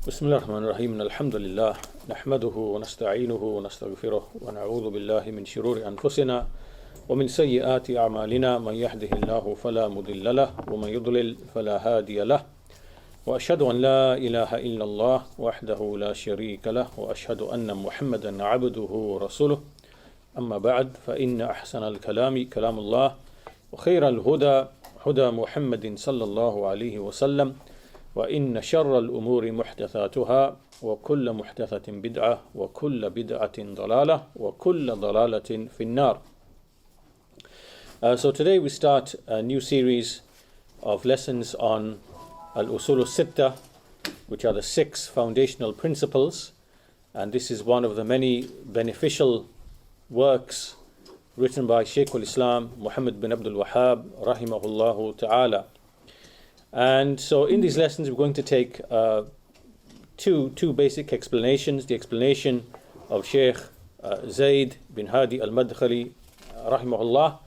بسم الله الرحمن الرحيم الحمد لله نحمده ونستعينه ونستغفره ونعوذ بالله من شرور أنفسنا ومن سيئات أعمالنا من يهده الله فلا مضل له ومن يضلل فلا هادي له وأشهد أن لا إله إلا الله وحده لا شريك له وأشهد أن محمدا عبده ورسوله أما بعد فإن أحسن الكلام كلام الله وخير الهدى هدى محمد صلى الله عليه وسلم وإن شر الأمور محدثاتها وكل محدثة بدعة وكل بدعة ضلالة وكل ضلالة في النار. So today we start a new series of lessons on Usoolussittah, which are the 6 foundational principles, and this is one of the many beneficial works written by Shaykh al-Islam Muhammad bin Abdul Wahhab rahimahullahu ta'ala. And so in these lessons we're going to take two basic explanations: the explanation of Shaykh Zayd bin Hadi al-Madkhali rahimahullah,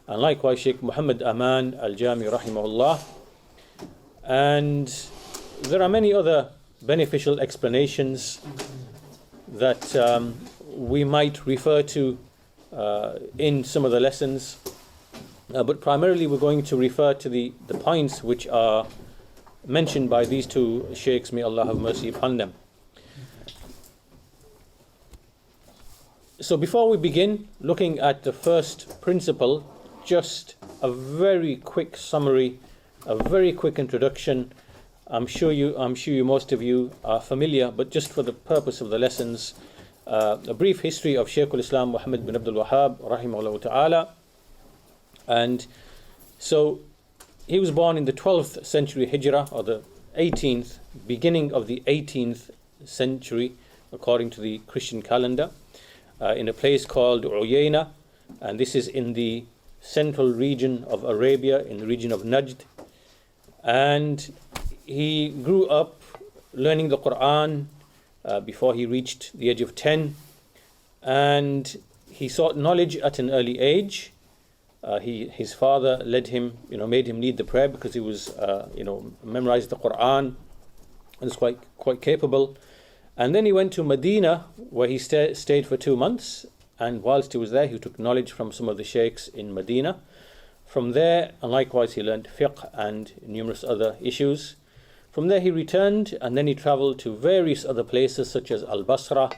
and likewise Shaykh Muhammad Aman al-Jami rahimahullah. And there are many other beneficial explanations that we might refer to in some of the lessons. But primarily we're going to refer to the points which are mentioned by these two sheikhs, may Allah have mercy upon them. So before we begin looking at the first principle, just a very quick summary, a very quick introduction. I'm sure most of you are familiar, but just for the purpose of the lessons, a brief history of Shaykh al-Islam Muhammad bin Abdul Wahhab rahimahullah ta'ala. And so he was born in the 12th century Hijrah, or the 18th, beginning of the 18th century according to the Christian calendar, in a place called Uyayna, and this is in the central region of Arabia, in the region of Najd. And he grew up learning the Quran before he reached the age of 10, and he sought knowledge at an early age. His father led him, made him lead the prayer because he was, memorized the Quran and was quite capable. And then he went to Medina, where he stayed for 2 months. And whilst he was there, he took knowledge from some of the sheikhs in Medina. From there, and likewise, he learned fiqh and numerous other issues. From there, he returned, and then he traveled to various other places, such as Al-Basra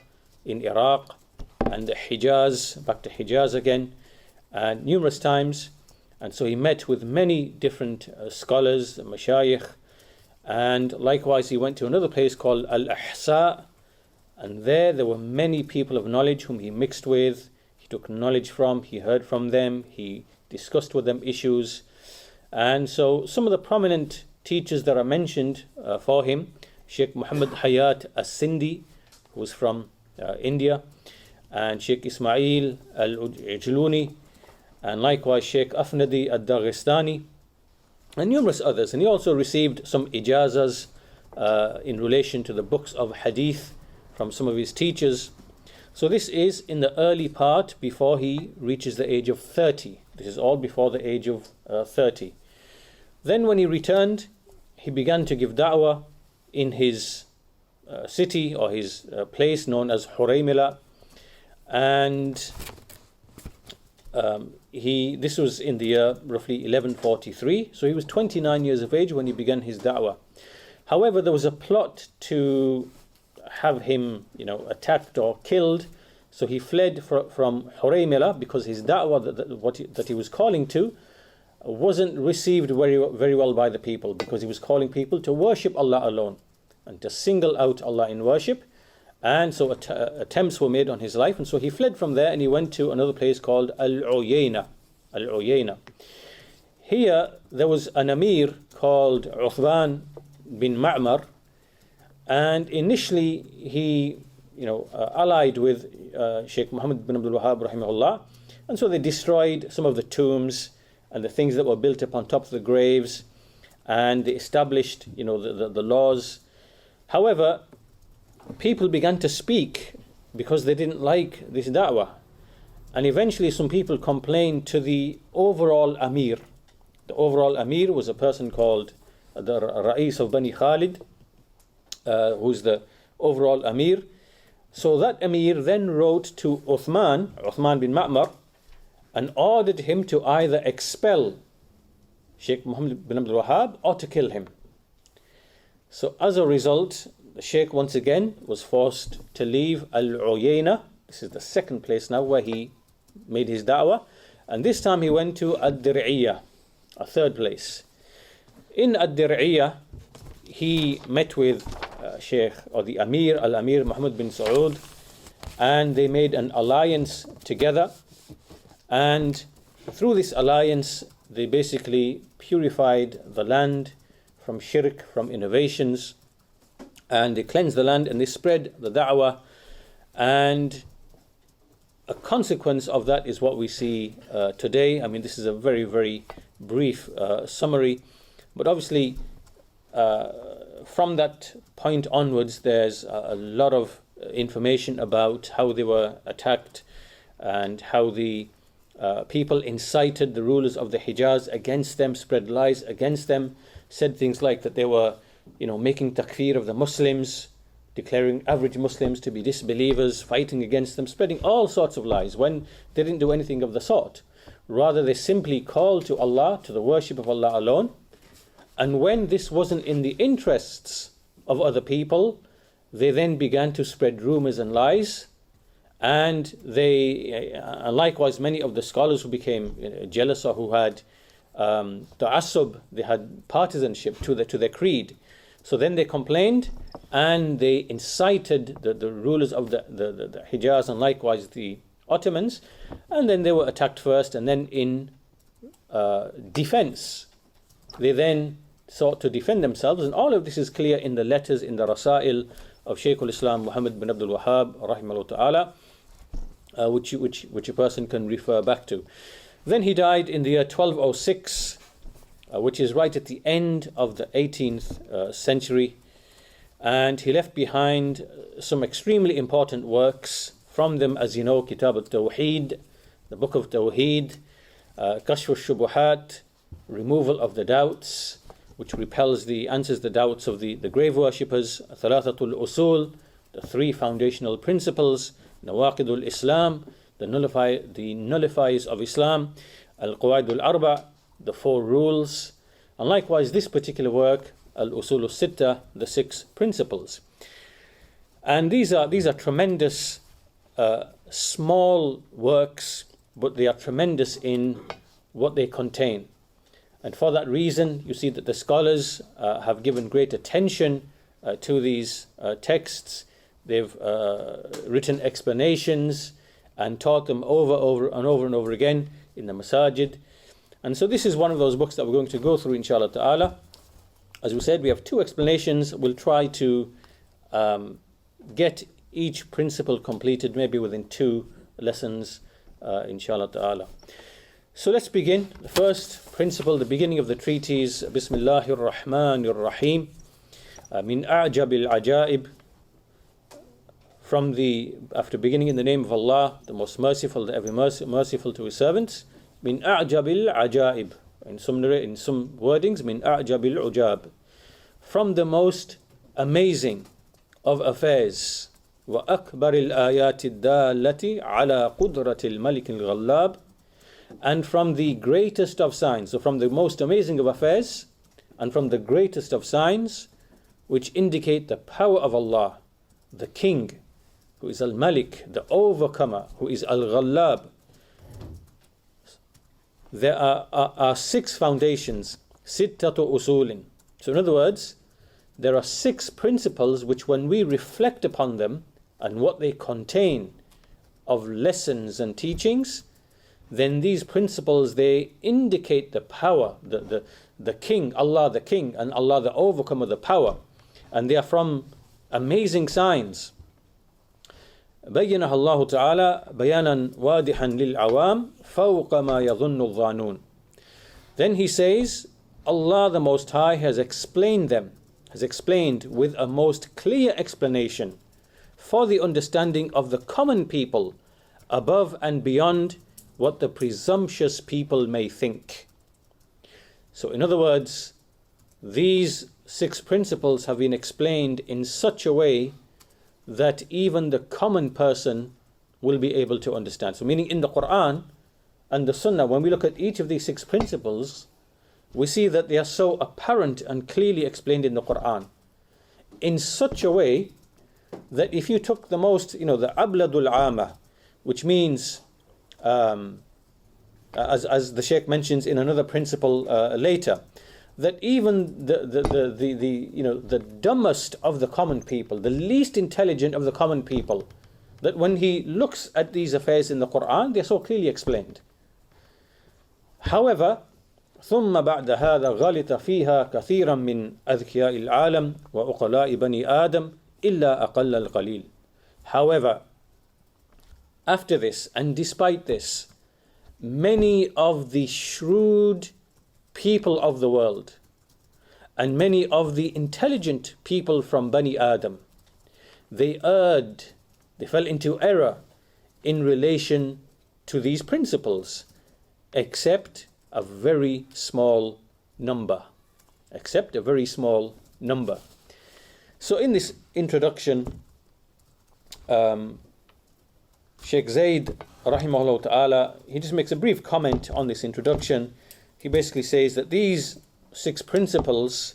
in Iraq, and the Hijaz, back to Hijaz again, and numerous times. And so he met with many different scholars, mashayikh, and likewise he went to another place called Al-Ahsa, and there were many people of knowledge whom he mixed with, he took knowledge from, he heard from them, he discussed with them issues. And so some of the prominent teachers that are mentioned for him: Sheikh Muhammad Hayat as-Sindi, who was from India, and Sheikh Ismail al-Ujluni, and likewise Sheikh Afnadi al-Daghestani, and numerous others. And he also received some ijazas in relation to the books of hadith from some of his teachers. So this is in the early part before he reaches the age of 30. This is all before the age of 30. Then when he returned, he began to give da'wah in his city, or his place known as Huraymila, and this was in the year roughly 1143. So he was 29 years of age when he began his da'wah. However, there was a plot to have him, attacked or killed. So he fled from Huraymila because his da'wah that he was calling to wasn't received very well by the people, because he was calling people to worship Allah alone and to single out Allah in worship. And so attempts were made on his life, and so he fled from there and he went to another place called Al-Uyayna. Here there was an Amir called Uthman bin Ma'mar, and initially he allied with Sheikh Muhammad bin Abdul Wahhab rahimahullah, and so they destroyed some of the tombs and the things that were built up on top of the graves, and they established the laws. However, people began to speak because they didn't like this da'wah, and eventually some people complained to the overall Amir. The overall Amir was a person called the Ra'is of Bani Khalid, who's the overall Amir. So that Amir then wrote to Uthman bin Ma'mar, and ordered him to either expel Sheikh Muhammad bin Abdul Wahhab or to kill him. So as a result, the Sheikh once again was forced to leave Al-Uyayna. This is the second place now where he made his da'wah. And this time he went to Ad-Dir'iyah, a third place. In Ad-Dir'iyah, he met with Sheikh, or the Amir, Al-Amir Muhammad bin Saud, and they made an alliance together. And through this alliance, they basically purified the land from shirk, from innovations, and they cleansed the land and they spread the da'wah. And a consequence of that is what we see today. I mean, this is a very, very brief summary, but obviously from that point onwards, there's a lot of information about how they were attacked and how the people incited the rulers of the Hijaz against them, spread lies against them, said things like that they were, making takfir of the Muslims, declaring average Muslims to be disbelievers, fighting against them, spreading all sorts of lies when they didn't do anything of the sort. Rather, they simply called to Allah, to the worship of Allah alone. And when this wasn't in the interests of other people, they then began to spread rumors and lies. And they, likewise, many of the scholars who became jealous or who had ta'assub, they had partisanship to their creed. So then they complained and they incited the rulers of the Hijaz and likewise the Ottomans. And then they were attacked first, and then in defense, they then sought to defend themselves. And all of this is clear in the letters, in the Rasail of Shaykh al-Islam Muhammad bin Abdul Wahhab, rahimahullah ta'ala, which a person can refer back to. Then he died in the year 1206, which is right at the end of the 18th century, and he left behind some extremely important works. From them, as you know, Kitab al-Tawheed, the Book of Tawheed, Kashf al-Shubuhat, Removal of the Doubts, which answers the doubts of the grave worshippers, Thalathatul Usul, the three foundational principles, Nawaqidul Islam, the nullifiers of Islam, Al-Qawaidul Arba, the four rules, and likewise this particular work, Usoolussittah, the six principles. And these are tremendous small works, but they are tremendous in what they contain. And for that reason, you see that the scholars have given great attention to these texts. They've written explanations and taught them over and over again in the masajid. And so this is one of those books that we're going to go through, inshallah ta'ala. As we said, we have two explanations. We'll try to get each principle completed maybe within 2 lessons, inshallah ta'ala. So let's begin. The first principle, the beginning of the treatise, Bismillahir Rahmanir Rahim, Min A'jabil Ajaib, after beginning in the name of Allah, the most merciful, the ever merciful to his servants. Min A'jabil Ajaib, in some wordings, Min A'jabil Ujab, from the most amazing of affairs. Wa akbaril ayati dallati ala qudratil malikil ghallab, and from the greatest of signs, so from the most amazing of affairs and from the greatest of signs which indicate the power of Allah, the King, who is Al-Malik, the Overcomer, who is Al-Ghallab. There are 6 foundations, sittatu usulin. So in other words, there are 6 principles which, when we reflect upon them and what they contain of lessons and teachings, then these principles, they indicate the power, the King, Allah the King, and Allah the Overcomer, the power. And they are from amazing signs. بينها الله تعالى بيانا واضحا للعوام فوق ما يظن الظانون. Then he says, Allah the Most High has explained with a most clear explanation for the understanding of the common people, above and beyond what the presumptuous people may think. So in other words, these 6 principles have been explained in such a way that even the common person will be able to understand. So meaning in the Quran and the Sunnah, when we look at each of these 6 principles, we see that they are so apparent and clearly explained in the Quran in such a way that if you took the most, the abladul ama, which means, as the Shaykh mentions in another principle later, that even the dumbest of the common people, the least intelligent of the common people, that when he looks at these affairs in the Quran, they're so clearly explained. However, ثم بعد هذا غلط فيها كثيرا من أذكياء العالم وعقلاء بني آدم إلا أقل القليل. However, after this and despite this, many of the shrewd people of the world and many of the intelligent people from Bani Adam, they erred, they fell into error in relation to these principles, except a very small number. So in this introduction, Sheikh Zayd rahimahullah ta'ala, he just makes a brief comment on this introduction. He basically says that these 6 principles,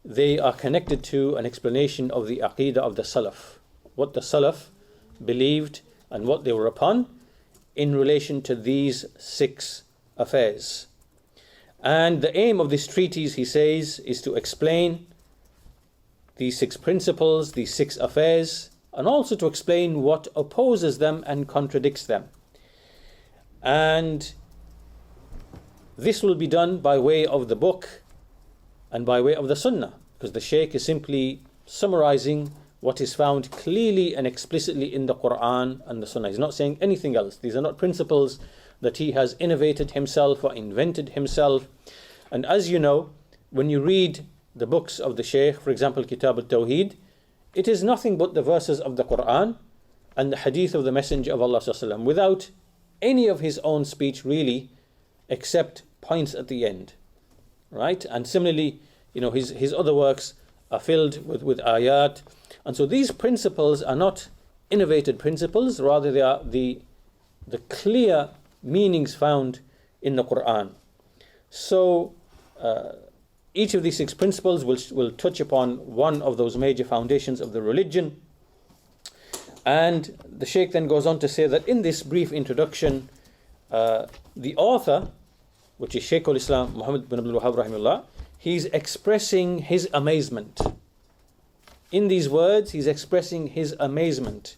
they are connected to an explanation of the aqeedah of the Salaf, what the Salaf believed and what they were upon in relation to these 6 affairs. And the aim of this treatise, he says, is to explain these 6 principles, these 6 affairs, and also to explain what opposes them and contradicts them. And this will be done by way of the book and by way of the Sunnah, because the Shaykh is simply summarizing what is found clearly and explicitly in the Quran and the Sunnah. He's not saying anything else. These are not principles that he has innovated himself or invented himself. And as you know, when you read the books of the Shaykh, for example, Kitab al-Tawheed, it is nothing but the verses of the Quran and the hadith of the Messenger of Allah ﷺ, without any of his own speech really, except points at the end, right? And similarly, his other works are filled with ayat. And so these principles are not innovated principles, rather they are the clear meanings found in the Quran. So each of these 6 principles will touch upon one of those major foundations of the religion. And the Shaykh then goes on to say that in this brief introduction, the author, which is Shaykh al-Islam Muhammad bin Abdul Wahhab rahimahullah, he's expressing his amazement. In these words, he's expressing his amazement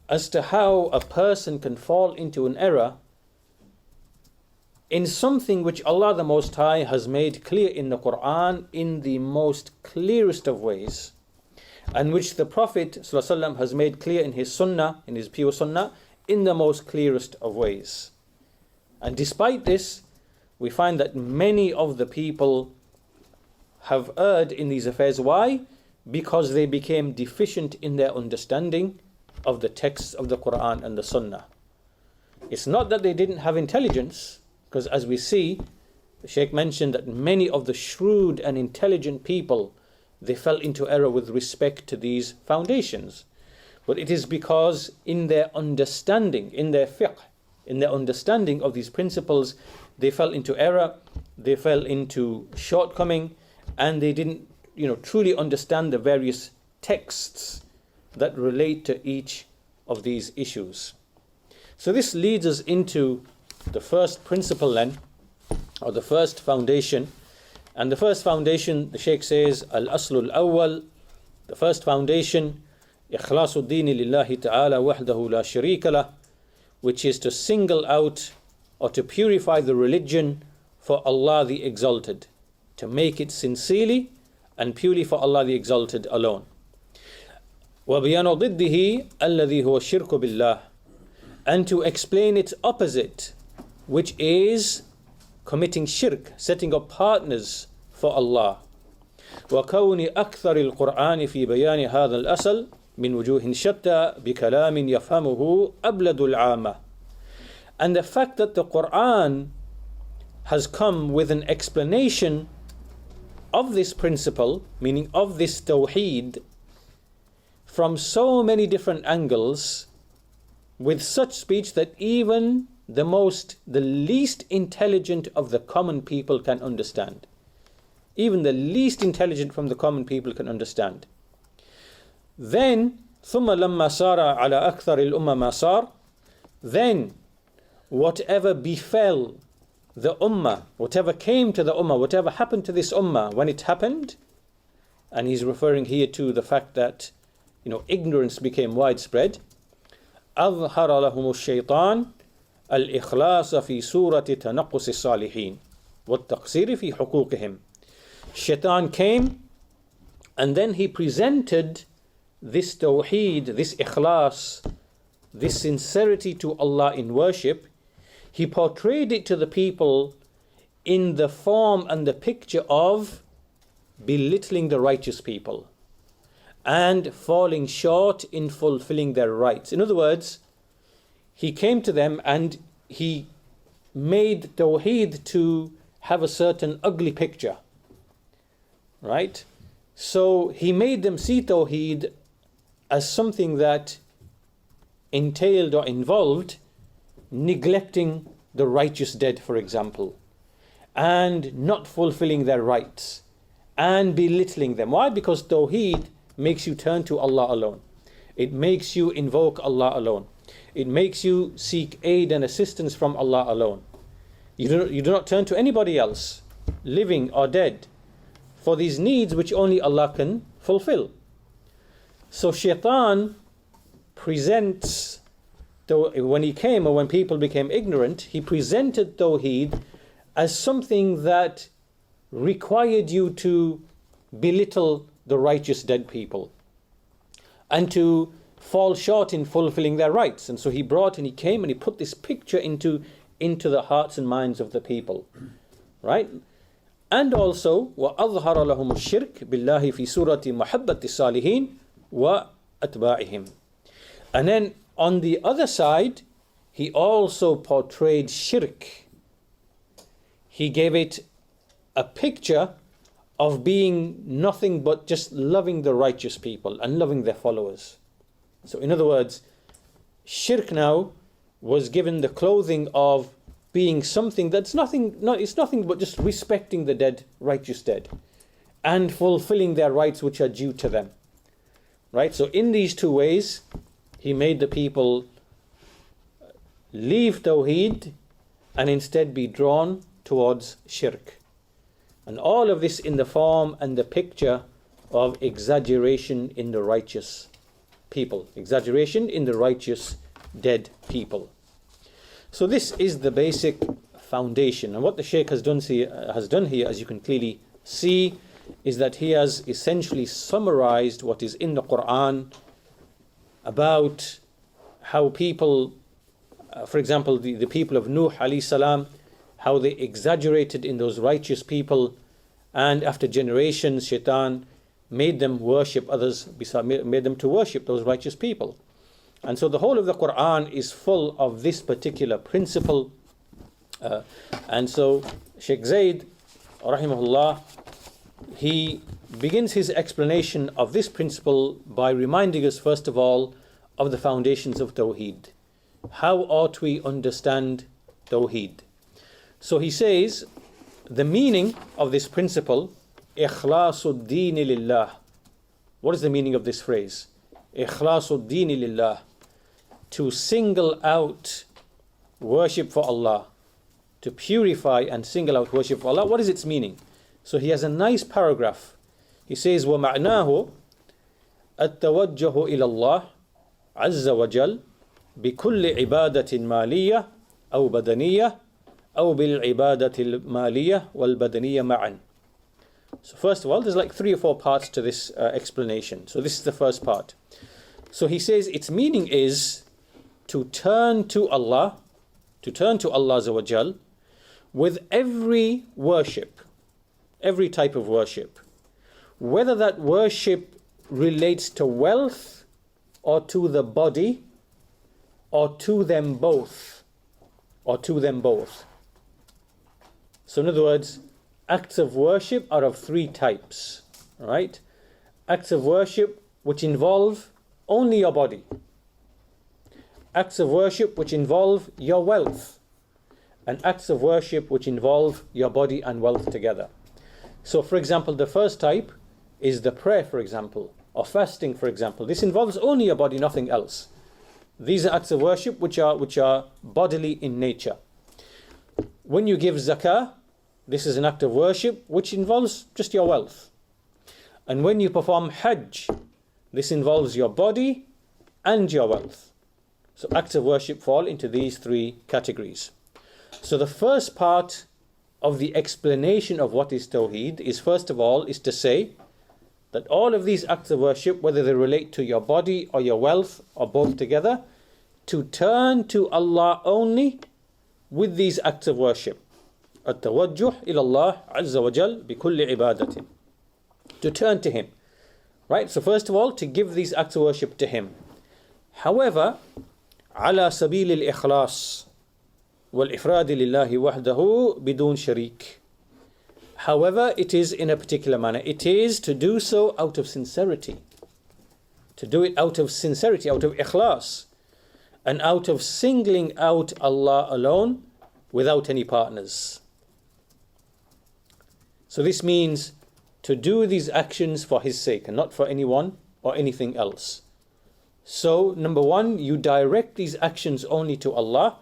as to how a person can fall into an error in something which Allah the Most High has made clear in the Quran in the most clearest of ways, and which the Prophet ﷺ has made clear in his Sunnah, in his pure Sunnah, in the most clearest of ways. And despite this, we find that many of the people have erred in these affairs. Why? Because they became deficient in their understanding of the texts of the Quran and the Sunnah. It's not that they didn't have intelligence, because as we see, the Shaykh mentioned that many of the shrewd and intelligent people, they fell into error with respect to these foundations. But it is because in their understanding, in their fiqh, in their understanding of these principles, they fell into error, they fell into shortcoming, and they didn't truly understand the various texts that relate to each of these issues. So this leads us into the first principle then, or the first foundation. And the first foundation, the Shaykh says, al-aslul awwal, the first foundation, ikhlasu dini lillahi ta'ala wahdahu la sharika lah, which is to single out or to purify the religion for Allah the Exalted, to make it sincerely and purely for Allah the Exalted alone. وَبِيَانُ ضِدِّهِ الَّذِي هُوَ الشِّرْكُ بِاللَّهِ, and to explain its opposite, which is committing shirk, setting up partners for Allah. وَكَوْنِ أَكْثَرِ الْقُرْآنِ فِي بَيَانِ هَذَا الْأَصْلِ مِنْ وُجُوهٍ شَتَّى بِكَلَامٍ يَفْهَمُهُ أَبْلَدُ الْعَامَةِ, and the fact that the Quran has come with an explanation of this principle, meaning of this tawheed, from so many different angles, with such speech that even the least intelligent of the common people can understand. Even the least intelligent from the common people can understand. Then, ثم لما صار على أكثر الأمة ما صار, then whatever befell the ummah, whatever came to the ummah, whatever happened to this ummah when it happened, and he's referring here to the fact that ignorance became widespread, أظهر لهم الشيطان الإخلاص في صورة تنقص الصالحين والتقصير في حقوقهم. Shaitan came, and then he presented this tawheed, this ikhlas, this sincerity to Allah in worship. He portrayed it to the people in the form and the picture of belittling the righteous people and falling short in fulfilling their rights. In other words, he came to them and he made tawheed to have a certain ugly picture. Right? So he made them see tawheed as something that entailed or involved neglecting the righteous dead, for example, and not fulfilling their rights and belittling them. Why? Because tawheed makes you turn to Allah alone. It makes you invoke Allah alone. It makes you seek aid and assistance from Allah alone. You do not turn to anybody else, living or dead, for these needs which only Allah can fulfill. So Shaitan presents, when he came or when people became ignorant, he presented Tawheed as something that required you to belittle the righteous dead people and to fall short in fulfilling their rights. And so he came and he put this picture into the hearts and minds of the people. Right? And also, وَأَظْهَرَ لَهُمُ الشِّرْكِ بِاللَّهِ فِي سُورَةِ مَحَبَّةِ الصَّالِحِينَ وَأَتْبَاعِهِمْ. And then on the other side, he also portrayed shirk. He gave it a picture of being nothing but just loving the righteous people and loving their followers. So in other words, shirk now was given the clothing of being something that's nothing but just respecting the dead, righteous dead, and fulfilling their rights which are due to them. Right? So in these two ways, he made the people leave Tawheed and instead be drawn towards shirk. And all of this in the form and the picture of exaggeration in the righteous people. Exaggeration in the righteous dead people. So this is the basic foundation. And what the Shaykh has done here, as you can clearly see, is that he has essentially summarized what is in the Quran about how people, for example, the people of Nuh alayhi salam, how they exaggerated in those righteous people, and after generations, Shaitan made them worship others, made them to worship those righteous people. And so the whole of the Quran is full of this particular principle. And so Sheikh Zayd, rahimahullah, he begins his explanation of this principle by reminding us, first of all, of the foundations of Tawheed. How ought we understand Tawheed? So he says, the meaning of this principle, Ikhlasul Deen Lillah. What is the meaning of this phrase? Ikhlasul Deen Lillah. To single out worship for Allah. To purify and single out worship for Allah. What is its meaning? So he has a nice paragraph. He says, وَمَعْنَاهُ التَّوَجُّهُ إِلَى اللَّهِ عَزَّ وَجَلَّ بِكُلِّ عِبَادَةٍ مَالِيَّةٍ أو بدنية أو بالعبادة المالية والبدنية معا. So first of all, there's like 3 or 4 parts to this explanation. So this is the first part. So he says its meaning is to turn to Allah, Azza wa Jal, with every worship, every type of worship, whether that worship relates to wealth or to the body or to them both, So in other words, acts of worship are of three types, right? Acts of worship which involve only your body. Acts of worship which involve your wealth. And acts of worship which involve your body and wealth together. So, for example, the first type is the prayer, for example, or fasting, for example. This involves only your body, nothing else. These are acts of worship which are bodily in nature. When you give zakah, this is an act of worship which involves just your wealth. And when you perform hajj, this involves your body and your wealth. So acts of worship fall into these three categories. So the first part of the explanation of what is Tawheed is, first of all, is to say that all of these acts of worship, whether they relate to your body or your wealth or both together, to turn to Allah only with these acts of worship. التوجه إلى الله عز وجل بكل عبادة. To turn to Him. Right? So first of all, to give these acts of worship to Him. However, على سبيل الإخلاص والإفراد لله وحده بدون شريك. However, it is in a particular manner. It is to do so out of sincerity. To do it out of sincerity, out of ikhlas, and out of singling out Allah alone without any partners. So this means to do these actions for His sake and not for anyone or anything else. So, number one, you direct these actions only to Allah.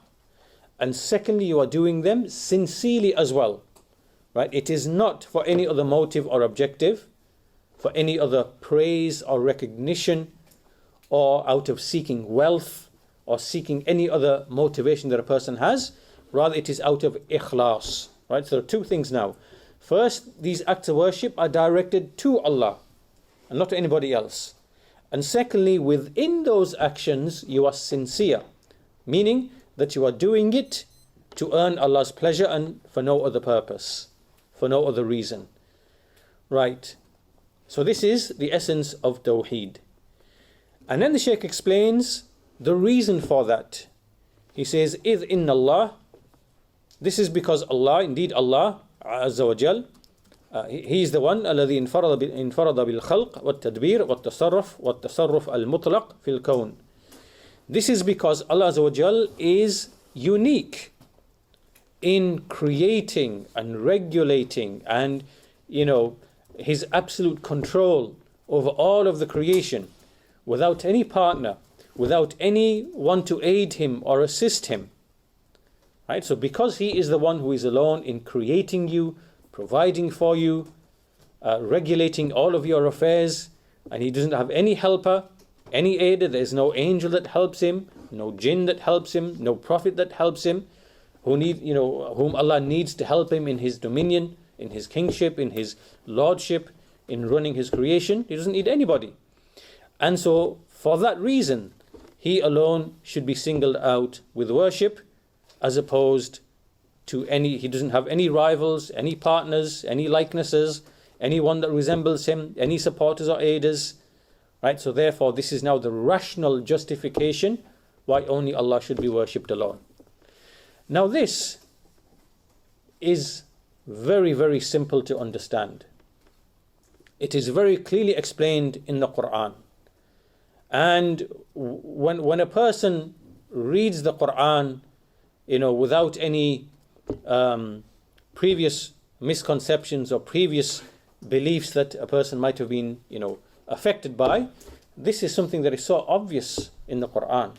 And secondly, you are doing them sincerely as well. Right? It is not for any other motive or objective, for any other praise or recognition, or out of seeking wealth, or seeking any other motivation that a person has. Rather, it is out of ikhlas. Right? So there are two things now. First, these acts of worship are directed to Allah and not to anybody else. And secondly, within those actions, you are sincere, meaning that you are doing it to earn Allah's pleasure and for no other purpose, for no other reason. Right. So this is the essence of Tawheed. And then the Shaykh explains the reason for that. He says, إِذْ إِنَّ اللَّهِ. This is because Allah, indeed Allah, Azza wa Jal, He is the one الذي انفرد بالخلق والتدبير والتصرف المطلق في الكون. This is because Allah Azza wa Jal is unique in creating and regulating and, His absolute control over all of the creation without any partner, without anyone to aid Him or assist Him. Right? So because He is the one who is alone in creating you, providing for you, regulating all of your affairs, and He doesn't have any helper, any aider. There's no angel that helps Him, no jinn that helps Him, no prophet that helps Him, whom Allah needs to help Him in His dominion, in His kingship, in His lordship, in running His creation. He doesn't need anybody. And so, for that reason, He alone should be singled out with worship, as opposed to He doesn't have any rivals, any partners, any likenesses, anyone that resembles Him, any supporters or aiders. Right? So therefore, this is now the rational justification why only Allah should be worshipped alone. Now this is very, very simple to understand. It is very clearly explained in the Quran. And when a person reads the Quran, without any previous misconceptions or previous beliefs that a person might have been, affected by, this is something that is so obvious in the Quran.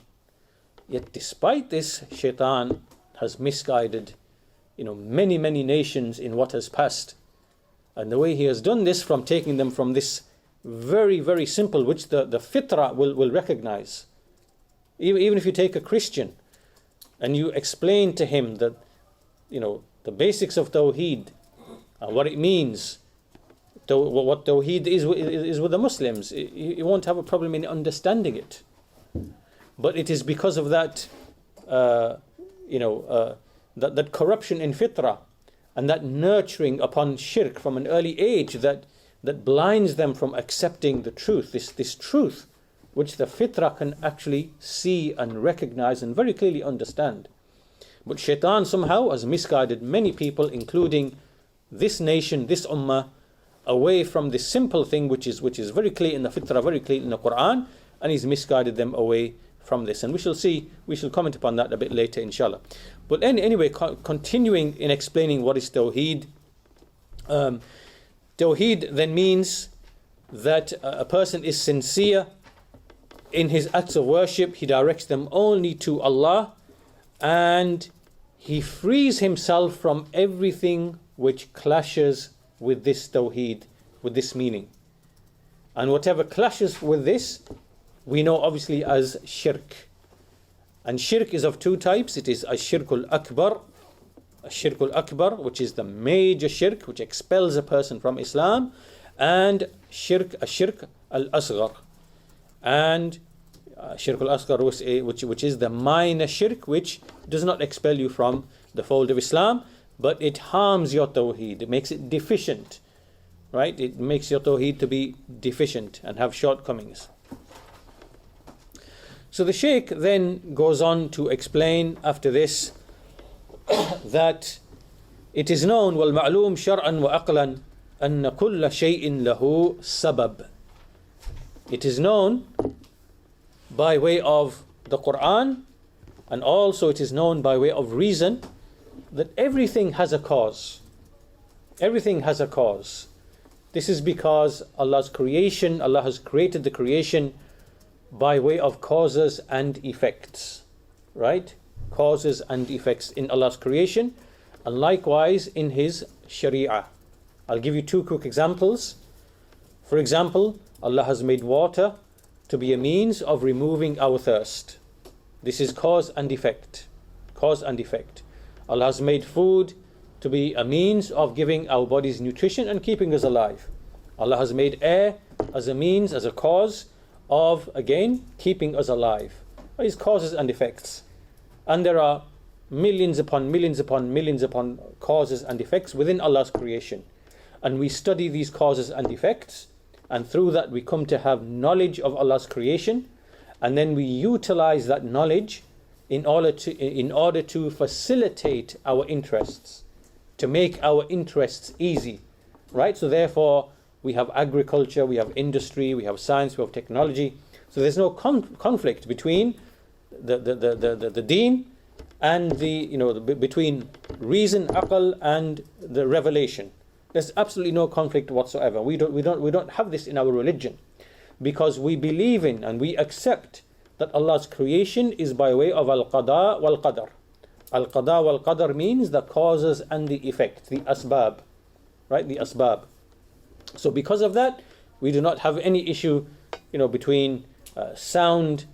Yet despite this, Shaitan has misguided, many, many nations in what has passed. And the way he has done this, from taking them from this very, very simple, which the fitrah will recognize. Even if you take a Christian and you explain to him that, the basics of Tawheed, what it means, what Tawheed is with the Muslims, you won't have a problem in understanding it. But it is because of that, that corruption in fitrah and that nurturing upon shirk from an early age that blinds them from accepting the truth, this truth which the fitrah can actually see and recognize and very clearly understand. But Shaitan somehow has misguided many people, including this nation, this ummah, away from this simple thing which is very clear in the fitrah, very clear in the Quran, and he's misguided them away from this. And we shall comment upon that a bit later, inshallah. But anyway, continuing in explaining what is Tawheed. Tawheed then means that a person is sincere in his acts of worship. He directs them only to Allah, and he frees himself from everything which clashes with this Tawheed, with this meaning. And whatever clashes with this, we know obviously as shirk. And shirk is of two types. It is ash-shirkul akbar, which is the major shirk, which expels a person from Islam, and ash-shirk al-asghar. And shirk al-asghar, which is the minor shirk, which does not expel you from the fold of Islam, but it harms your Tawheed. It makes it deficient, right? It makes your Tawheed to be deficient and have shortcomings. So the Shaykh then goes on to explain after this that it is known, وَالْمَعْلُومْ شَرْعًا وَأَقْلًا أَنَّ كُلَّ شَيْءٍ لَهُ سَبَبٍ. It is known by way of the Quran, and also it is known by way of reason, that everything has a cause. Everything has a cause. This is because Allah's creation, Allah has created the creation by way of causes and effects, right? Causes and effects in Allah's creation, and likewise in His Sharia. I'll give you two quick examples. For example, Allah has made water to be a means of removing our thirst. This is cause and effect. Cause and effect. Allah has made food to be a means of giving our bodies nutrition and keeping us alive. Allah has made air as a means, as a cause of, again, keeping us alive. These causes and effects. And there are millions upon millions upon millions upon causes and effects within Allah's creation. And we study these causes and effects, and through that we come to have knowledge of Allah's creation, and then we utilize that knowledge in order to facilitate our interests, to make our interests easy, right? So therefore we have agriculture, we have industry, we have science, we have technology. So there's no conflict between the deen and between reason, aql, and the revelation. There's absolutely no conflict whatsoever. We don't have this in our religion, because we believe in and we accept that Allah's creation is by way of al-qada wal-qadar. Al-qada wal-qadar means the causes and the effect, the asbab, right? The asbab. So because of that, we do not have any issue, between sound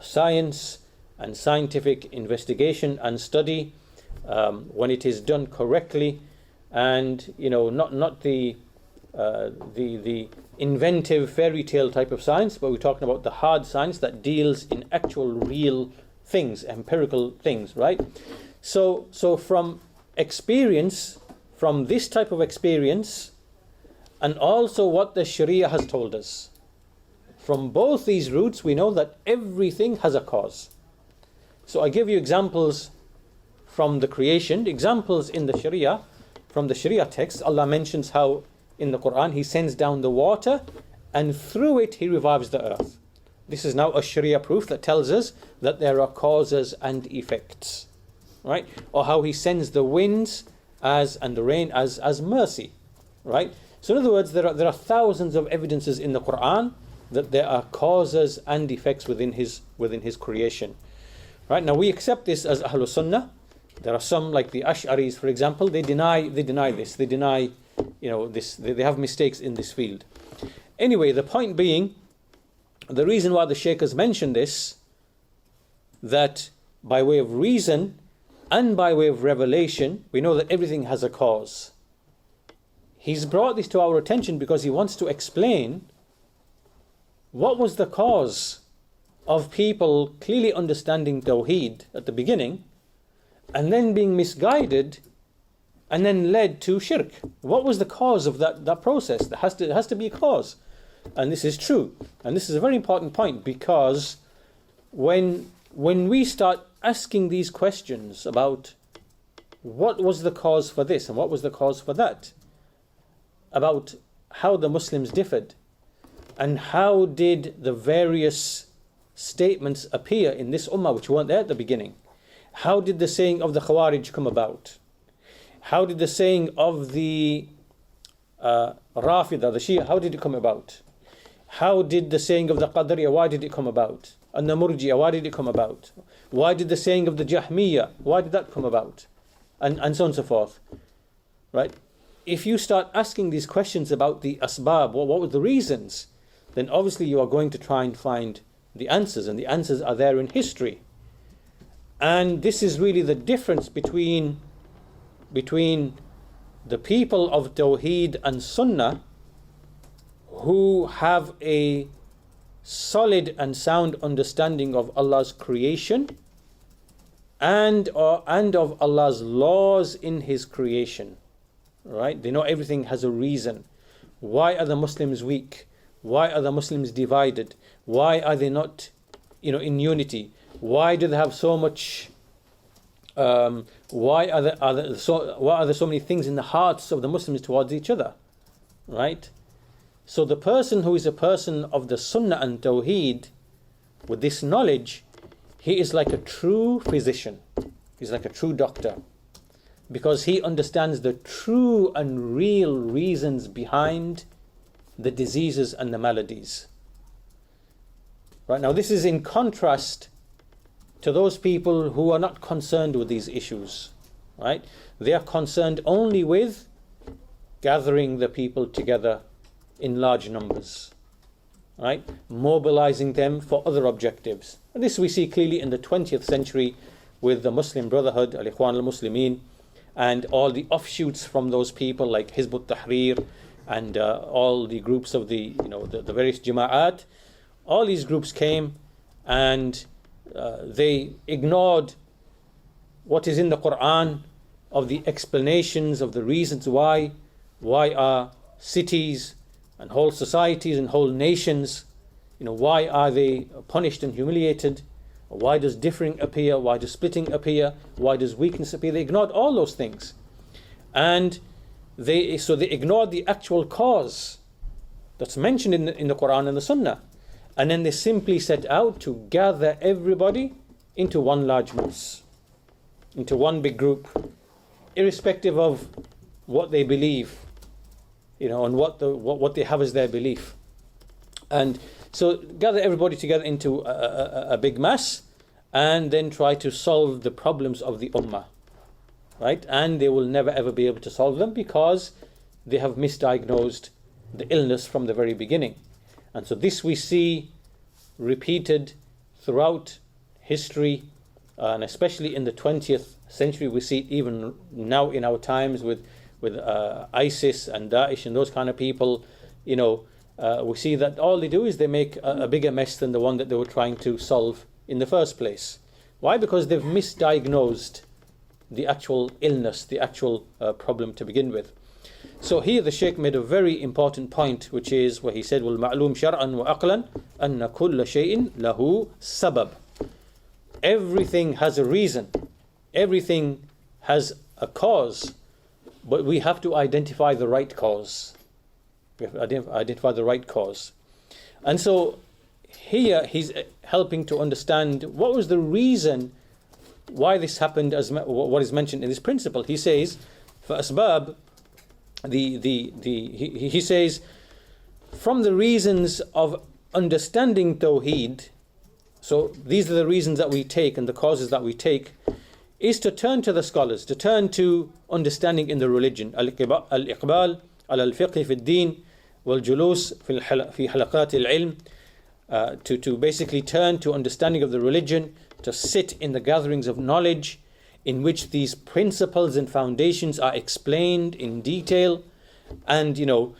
science and scientific investigation and study when it is done correctly, and not the inventive fairy tale type of science, but we're talking about the hard science that deals in actual real things, empirical things, right? So from experience, from this type of experience, and also what the Sharia has told us, from both these routes we know that everything has a cause. So I give you examples from the creation, examples in the Sharia. From the Sharia text, Allah mentions how in the Quran He sends down the water, and through it He revives the earth. This is now a Sharia proof that tells us that there are causes and effects, right? Or how He sends the winds and the rain as mercy, right? So in other words, there are thousands of evidences in the Quran that there are causes and effects within His creation, right? Now we accept this as Ahlul Sunnah. There are some, like the Ash'aris, for example, they deny this. They deny, this. They have mistakes in this field. Anyway, the point being, the reason why the Shaykh has mentioned this, that by way of reason and by way of revelation, we know that everything has a cause. He's brought this to our attention because he wants to explain what was the cause of people clearly understanding Tawheed at the beginning, and then being misguided, and then led to shirk. What was the cause of that process? There has to be a cause. And this is true. And this is a very important point, because when we start asking these questions about what was the cause for this and what was the cause for that, about how the Muslims differed, and how did the various statements appear in this ummah which weren't there at the beginning. How did the saying of the Khawarij come about? How did the saying of the Rafida, the Shia, how did it come about? How did the saying of the Qadariya, why did it come about? And the Murjiya, why did it come about? Why did the saying of the Jahmiya, why did that come about? And so on and so forth. Right? If you start asking these questions about the asbab, what were the reasons, then obviously you are going to try and find the answers, and the answers are there in history. And this is really the difference between the people of Tawheed and Sunnah, who have a solid and sound understanding of Allah's creation and of Allah's laws in His creation. Right? They know everything has a reason. Why are the Muslims weak? Why are the Muslims divided? Why are they not, in unity? Why do they have so much? Why are there so many things in the hearts of the Muslims towards each other? Right? So the person who is a person of the Sunnah and Tawheed, with this knowledge, he is like a true physician. He's like a true doctor, because he understands the true and real reasons behind the diseases and the maladies. Right, now this is in contrast to those people who are not concerned with these issues. Right? They are concerned only with gathering the people together in large numbers, right? Mobilizing them for other objectives. And this we see clearly in the 20th century with the Muslim Brotherhood, Al-Ikhwan al-Muslimin, and all the offshoots from those people like Hizb ut-Tahrir and all the groups of the various Jama'at. All these groups came and they ignored what is in the Quran of the explanations of the reasons why are cities and whole societies and whole nations, why are they punished and humiliated? Why does differing appear? Why does splitting appear? Why does weakness appear? They ignored all those things. And they ignored the actual cause that's mentioned in the Quran and the Sunnah. And then they simply set out to gather everybody into one large mass, into one big group, irrespective of what they believe, and what they have as their belief. And so gather everybody together into a big mass, and then try to solve the problems of the ummah. Right? And they will never ever be able to solve them, because they have misdiagnosed the illness from the very beginning. And so this we see repeated throughout history, and especially in the 20th century. We see it even now in our times with ISIS and Daesh and those kind of people. We see that all they do is they make a bigger mess than the one that they were trying to solve in the first place. Why? Because they've misdiagnosed the actual illness, the actual problem to begin with. So here the Shaykh made a very important point, which is where he said, وَالْمَعْلُومْ شَرْعًا وَأَقْلًا أَنَّ كُلَّ شَيْءٍ لَهُ سَبَبٍ. Everything has a reason. Everything has a cause. But we have to identify the right cause. We have to identify the right cause. And so here he's helping to understand what was the reason why this happened, as what is mentioned in this principle. He says, فَأَسْبَابِ he says, from the reasons of understanding Tawheed, so these are the reasons that we take and the causes that we take, is to turn to the scholars, to turn to understanding in the religion. Al-Iqbal ala al-fiqh fi al-din wal-julus fi halaqat al-ilm, to basically turn to understanding of the religion, to sit in the gatherings of knowledge in which these principles and foundations are explained in detail, and to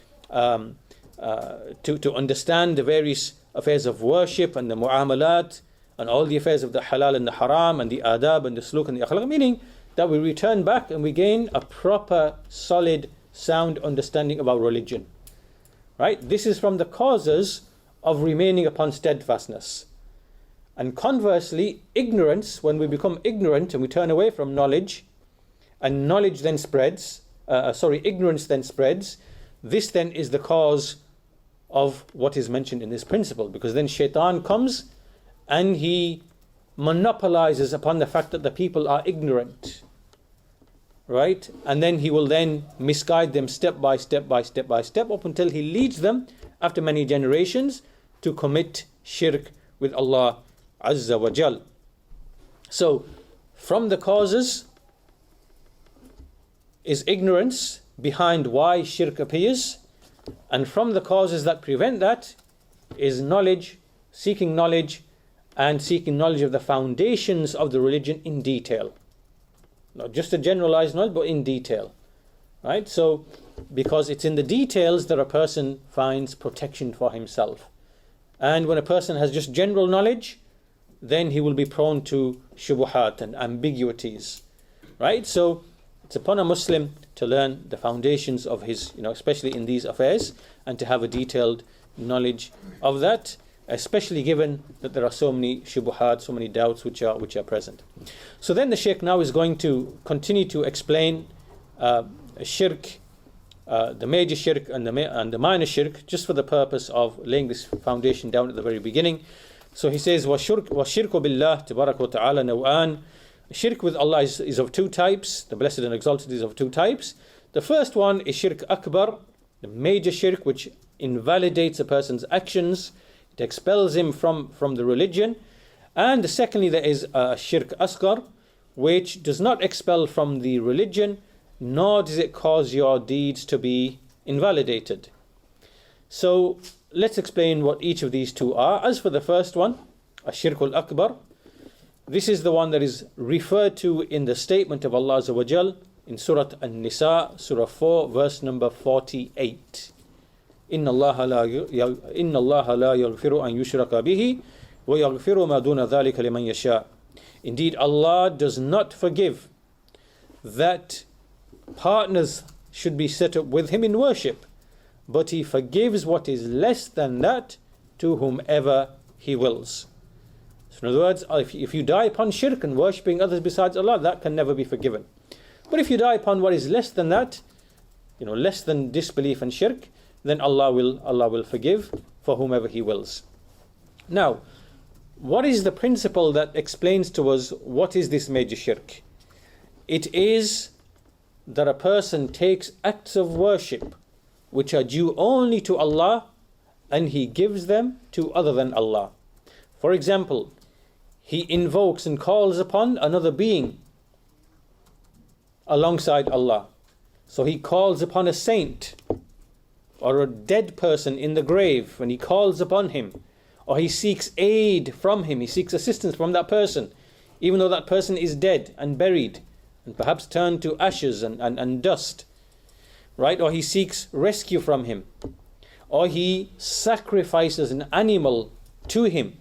understand the various affairs of worship and the mu'amalat and all the affairs of the halal and the haram and the adab and the suluk and the akhlaq, meaning that we return back and we gain a proper, solid, sound understanding about religion. Right? This is from the causes of remaining upon steadfastness. And conversely, ignorance, when we become ignorant and we turn away from knowledge and knowledge then spreads, ignorance then spreads, this then is the cause of what is mentioned in this principle, because then shaitan comes and he monopolizes upon the fact that the people are ignorant, right? And then he will then misguide them step by step up until he leads them after many generations to commit shirk with Allah Azza wa Jal. So from the causes is ignorance behind why shirk appears, and from the causes that prevent that is knowledge, seeking knowledge, and seeking knowledge of the foundations of the religion in detail. Not just a generalized knowledge, but in detail. Right? So, because it's in the details that a person finds protection for himself. And when a person has just general knowledge, then he will be prone to shubuhat and ambiguities. Right? So, it's upon a Muslim to learn the foundations of his, especially in these affairs, and to have a detailed knowledge of that, especially given that there are so many shubuhat, so many doubts which are present. So then the Shaykh now is going to continue to explain shirk, the major shirk and the minor shirk, just for the purpose of laying this foundation down at the very beginning. So he says, وَالشِّرْكُ بِاللَّهِ تَبَارَكَ وَتَعَالَى نَوْآنِ. Shirk with Allah is of two types. The Blessed and Exalted is of two types. The first one is shirk akbar, the major shirk, which invalidates a person's actions. It expels him from the religion. And secondly, there is shirk asghar, which does not expel from the religion, nor does it cause your deeds to be invalidated. So let's explain what each of these two are. As for the first one, ashirk al-akbar, this is the one that is referred to in the statement of Allah Azza wa Jal in Surah An-Nisa, Surah 4, verse number 48. إِنَّ اللَّهَ لَا يَغْفِرُ أَن يُشْرَكَ بِهِ وَيَغْفِرُ مَا دُونَ ذَلِكَ لِمَنْ يَشَاءُ. Indeed, Allah does not forgive that partners should be set up with Him in worship, but He forgives what is less than that to whomever He wills. So in other words, if you die upon shirk and worshipping others besides Allah, that can never be forgiven. But if you die upon what is less than that, less than disbelief and shirk, then Allah will forgive for whomever He wills. Now, what is the principle that explains to us what is this major shirk? It is that a person takes acts of worship which are due only to Allah, and he gives them to other than Allah. For example, he invokes and calls upon another being alongside Allah. So he calls upon a saint or a dead person in the grave, and he calls upon him, or he seeks aid from him, he seeks assistance from that person, even though that person is dead and buried and perhaps turned to ashes and dust, right? Or he seeks rescue from him, or he sacrifices an animal to him,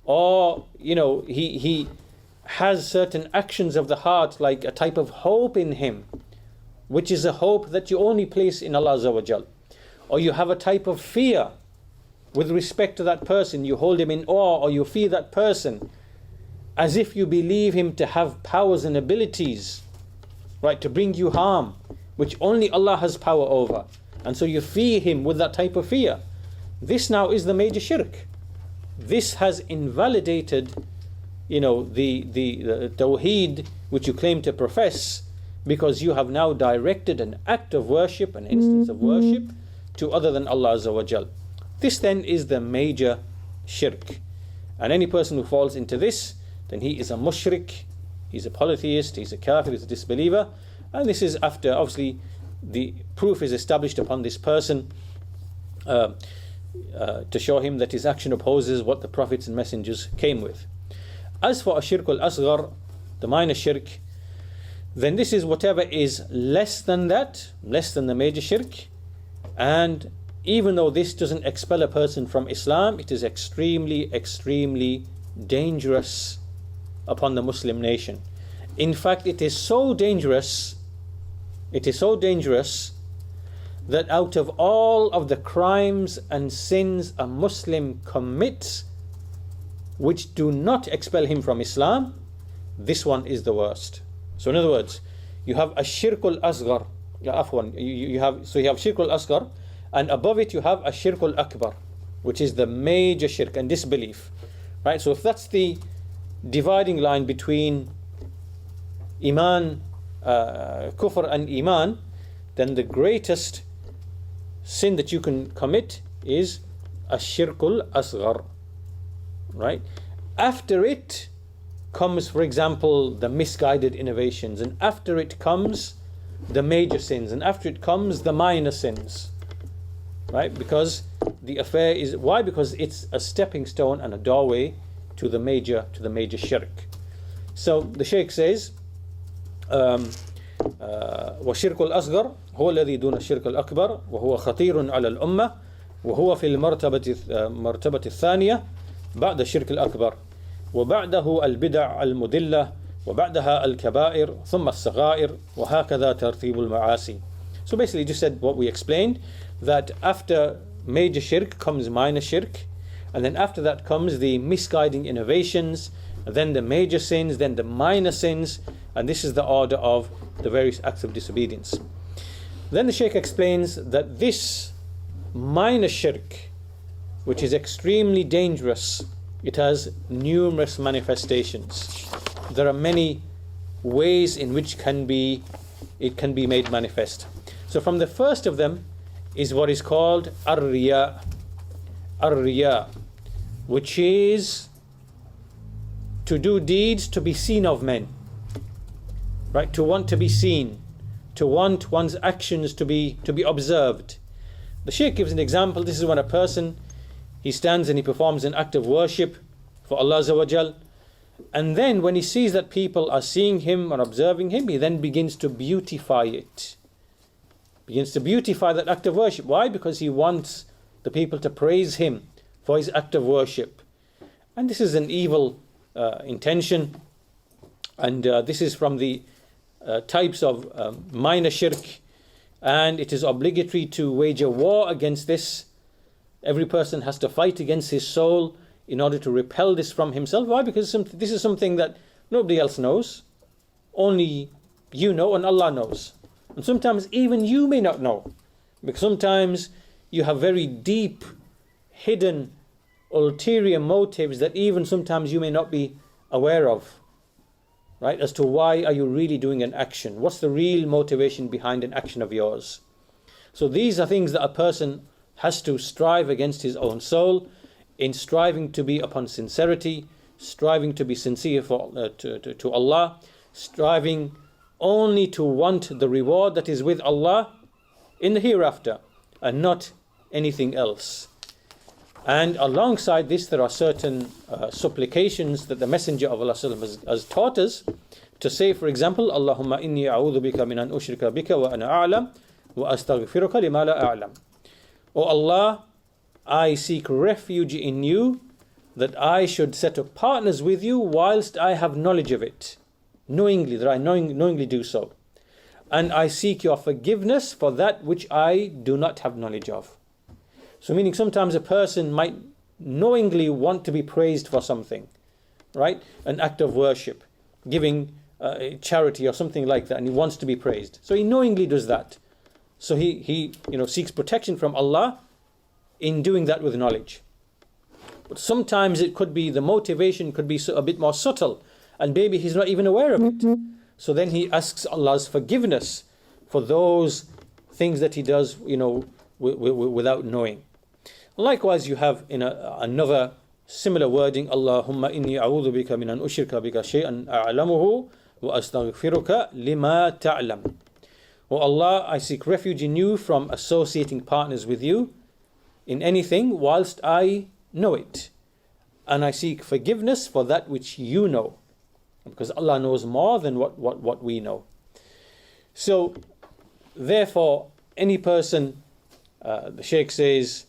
or he has certain actions of the heart, like a type of hope in him, which is a hope that you only place in Allah Azza wa Jal. Or you have a type of fear with respect to that person, you hold him in awe, or you fear that person as if you believe him to have powers and abilities, right, to bring you harm, which only Allah has power over, and so you fear him with that type of fear. This now is the major shirk. This has invalidated, the tawheed which you claim to profess, because you have now directed an act of worship, an instance of worship, to other than Allah Azza wa Jal. This then is the major shirk. And any person who falls into this, then he is a mushrik, he's a polytheist, he's a kafir, he's a disbeliever. And this is after, obviously, the proof is established upon this person to show him that his action opposes what the prophets and messengers came with. As for ashirk al-asghar, the minor shirk, then this is whatever is less than that, less than the major shirk. And even though this doesn't expel a person from Islam, it is extremely, extremely dangerous upon the Muslim nation. In fact, it is so dangerous that out of all of the crimes and sins a Muslim commits which do not expel him from Islam, this one is the worst. So in other words, you have ash-shirkul asghar. You have shirkul asghar, and above it you have ash-shirkul akbar, which is the major shirk and disbelief. Right? So if that's the dividing line between iman, kufr and iman, then the greatest sin that you can commit is ash-shirkul asghar. Right? After it comes, for example, the misguided innovations, and after it comes the major sins, and after it comes the minor sins. Right? Because the affair is, why? Because it's a stepping stone and a doorway to the major shirk. So the Shaykh says, وَالشِّرْكُ الْأَصْغَرُ هو الذي دون الشرك الأكبر وهو خطير على الأمة وهو في المرتبة الثانية بعد الشرك الأكبر وبعده البدع المدلة وبعدها الكبائر ثم الصغائر وهكذا ترتيب المعاصي. So basically just said what we explained, that after major shirk comes minor shirk, and then after that comes the misguiding innovations, then the major sins, then the minor sins, and this is the order of the various acts of disobedience. Then the Shaykh explains that this minor shirk, which is extremely dangerous, it has numerous manifestations. There are many ways in which it can be made manifest. So from the first of them is what is called ar-riya, which is to do deeds to be seen of men, right? To want to be seen, to want one's actions to be observed. The Shaykh gives an example. This is when a person, he stands and he performs an act of worship for Allah Azza wa Jal, and then when he sees that people are seeing him or observing him, he then begins to beautify it. Begins to beautify that act of worship. Why? Because he wants the people to praise him for his act of worship. And this is an evil intention, and this is from the types of minor shirk, and it is obligatory to wage a war against this. Every person has to fight against his soul in order to repel this from himself. Why? Because this is something that nobody else knows. Only you know and Allah knows. And sometimes even you may not know, because sometimes you have very deep, hidden, ulterior motives that even sometimes you may not be aware of, right? As to why are you really doing an action? What's the real motivation behind an action of yours? So these are things that a person has to strive against his own soul, in striving to be upon sincerity, striving to be sincere to Allah, striving only to want the reward that is with Allah in the hereafter, and not anything else. And alongside this, there are certain supplications that the Messenger of Allah has taught us to say. For example, Allahumma inni a'udhu bika min an ushrika bika wa ana a'lam wa astaghfiruka lima la a'lam. O Allah, I seek refuge in you that I should set up partners with you whilst I have knowledge of it, knowingly, that I knowingly do so. And I seek your forgiveness for that which I do not have knowledge of. So meaning sometimes a person might knowingly want to be praised for something, right? An act of worship, giving charity or something like that, and he wants to be praised. So he knowingly does that. So he seeks protection from Allah in doing that with knowledge. But sometimes it could be, the motivation could be a bit more subtle, and maybe he's not even aware of it. So then he asks Allah's forgiveness for those things that he does, without knowing. Likewise, you have in another similar wording, Allahumma inni a'udhu bika min an ushrika bika shay'an a'lamuhu wa astaghfiruka lima ta'lam. O Allah, I seek refuge in you from associating partners with you in anything whilst I know it. And I seek forgiveness for that which you know. Because Allah knows more than what we know. So, therefore, any person, the Shaykh says,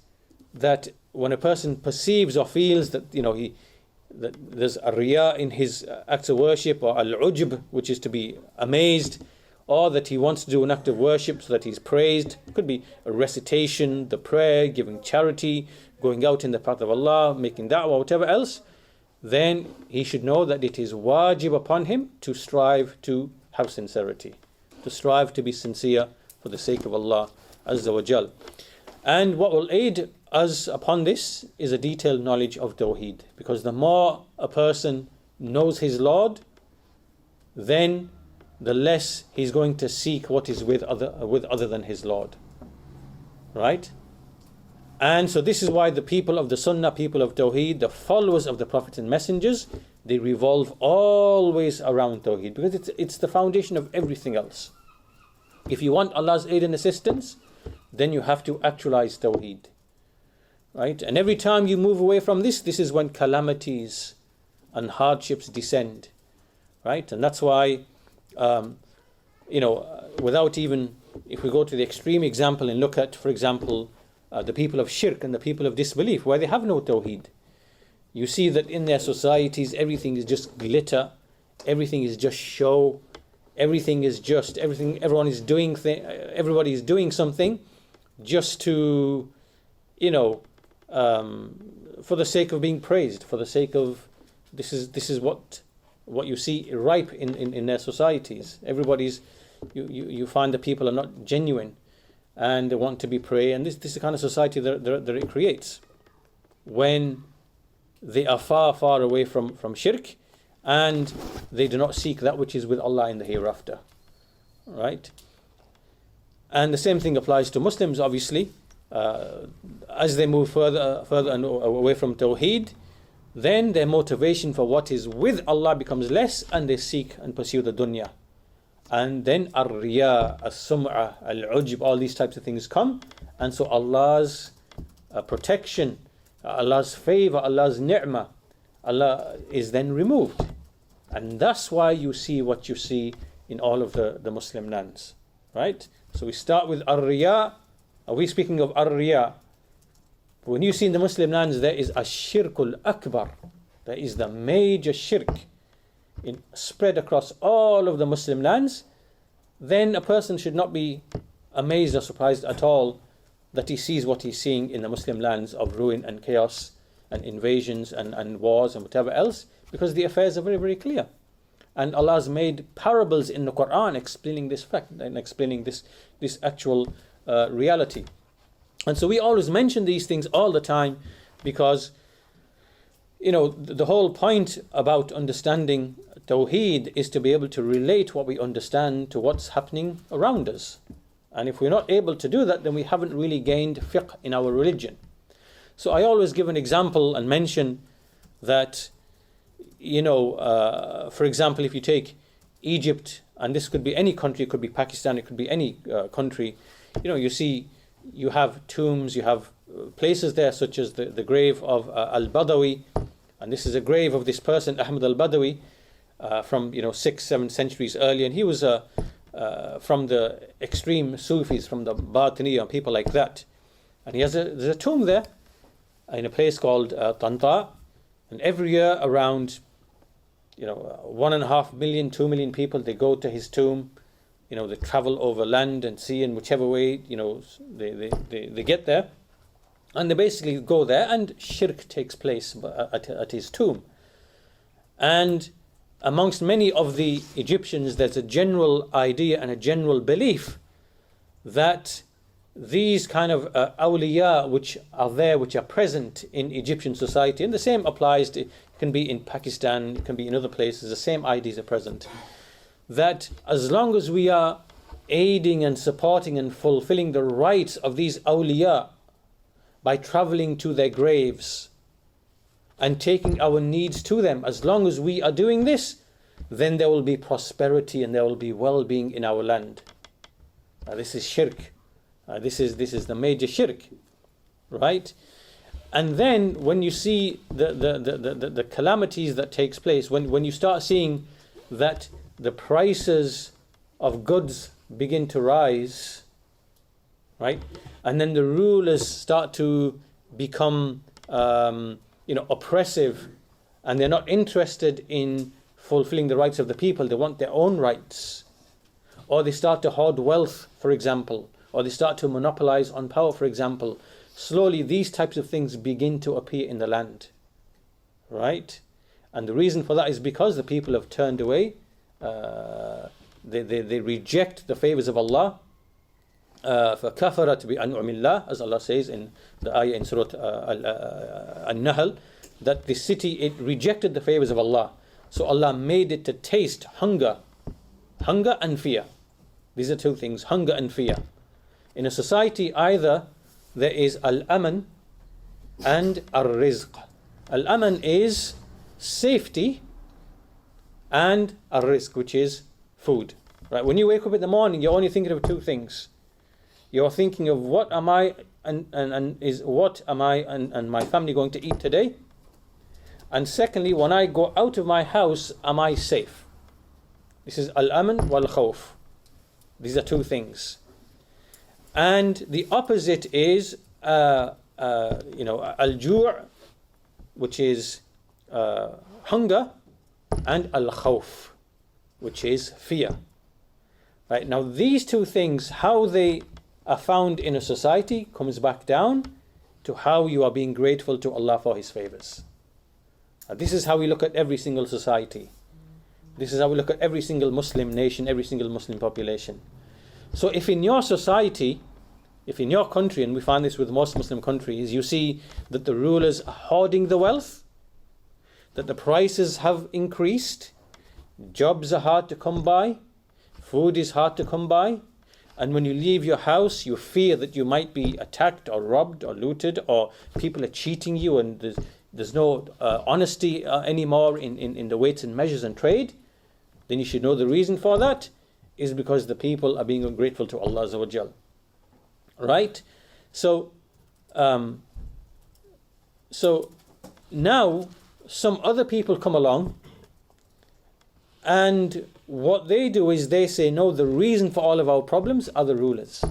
that when a person perceives or feels that that there's a riya in his acts of worship, or al-ujb, which is to be amazed, or that he wants to do an act of worship so that he's praised, it could be a recitation, the prayer, giving charity, going out in the path of Allah, making da'wah, whatever else, then he should know that it is wajib upon him to strive to have sincerity, to strive to be sincere for the sake of Allah Azza wa Jal. And what will aid us upon this is a detailed knowledge of Tawheed, because the more a person knows his Lord, then the less he's going to seek what is with other than his Lord. Right? And so this is why the people of the Sunnah, people of Tawheed, the followers of the Prophets and Messengers, they revolve always around Tawheed, because it's the foundation of everything else. If you want Allah's aid and assistance, then you have to actualize Tawheed. Right? And every time you move away from this is when calamities and hardships descend. Right? And that's why, without even, if we go to the extreme example and look at, for example, the people of shirk and the people of disbelief, where they have no Tawheed, you see that in their societies everything is just glitter, everything is just show, everything is just, everybody is doing something just to, for the sake of being praised, for the sake of, this is what you see ripe in their societies. You find that people are not genuine and they want to be praised, and this is the kind of society that it creates when they are far, far away from shirk, and they do not seek that which is with Allah in the hereafter. Right? And the same thing applies to Muslims, obviously. As they move further and away from Tawheed, then their motivation for what is with Allah becomes less, and they seek and pursue the dunya. And then ar-riya, as-sum'ah, al-ujb, all these types of things come, and so Allah's protection, Allah's favor, Allah's ni'mah, Allah is then removed. And that's why you see what you see in all of the Muslim lands. Right? So we start with ar-riya. Are we speaking of ar-riya? When you see in the Muslim lands, there is ash-shirkul akbar. There is the major shirk spread across all of the Muslim lands. Then a person should not be amazed or surprised at all that he sees what he's seeing in the Muslim lands of ruin and chaos and invasions and wars and whatever else, because the affairs are very, very clear. And Allah has made parables in the Quran explaining this fact and explaining this actual reality. And so we always mention these things all the time, because the whole point about understanding Tawheed is to be able to relate what we understand to what's happening around us. And if we're not able to do that, then we haven't really gained fiqh in our religion. So I always give an example and mention that, for example, if you take Egypt, and this could be any country, it could be Pakistan, it could be any country, you have tombs, you have places there such as the grave of al-Badawi, and this is a grave of this person, Ahmad al-Badawi, from 6th, 7th centuries earlier, and he was from the extreme Sufis, from the Batiniya and people like that. And there's a tomb there in a place called Tanta, and every year around 1.5 million, 2 million people, they go to his tomb. They travel over land and sea, in whichever way they get there, and they basically go there, and shirk takes place at his tomb. And amongst many of the Egyptians, there's a general idea and a general belief that these kind of awliya which are there, which are present in Egyptian society, and the same applies to, it can be in Pakistan, it can be in other places, the same ideas are present, that as long as we are aiding and supporting and fulfilling the rights of these awliya by traveling to their graves and taking our needs to them, as long as we are doing this, then there will be prosperity and there will be well-being in our land. This is shirk. This is the major shirk, right? And then when you see the calamities that takes place, when you start seeing that the prices of goods begin to rise, right? And then the rulers start to become oppressive, and they're not interested in fulfilling the rights of the people. They want their own rights. Or they start to hoard wealth, for example, or they start to monopolize on power, for example. Slowly these types of things begin to appear in the land, right? And the reason for that is because the people have turned away they reject the favors of Allah. فَكَفَرَتْ بِأَنْعُمِ اللَّهِ, as Allah says in the ayah in Surah An-Nahl, that the city, it rejected the favors of Allah. So Allah made it to taste hunger and fear. These are two things, hunger and fear. In a society, either there is al-aman and al-rizq. Al-aman is safety, and al-rizq, which is food. Right? When you wake up in the morning, you're only thinking of two things. You're thinking of what am I and my family going to eat today? And secondly, when I go out of my house, am I safe? This is al-aman wal-khawf. These are two things. And the opposite is al-ju', which is hunger, and al-khawf, which is fear. Right? Now these two things, how they are found in a society, comes back down to how you are being grateful to Allah for His favors. This is how we look at every single society. This is how we look at every single Muslim nation, every single Muslim population. So if in your society, if in your country, and we find this with most Muslim countries, you see that the rulers are hoarding the wealth, that the prices have increased, jobs are hard to come by, food is hard to come by, and when you leave your house, you fear that you might be attacked or robbed or looted, or people are cheating you, and there's no honesty anymore in the weights and measures and trade, then you should know the reason for that is because the people are being ungrateful to Allah Azza wa Jal. Right? So now some other people come along, and what they do is they say, no, the reason for all of our problems are the rulers.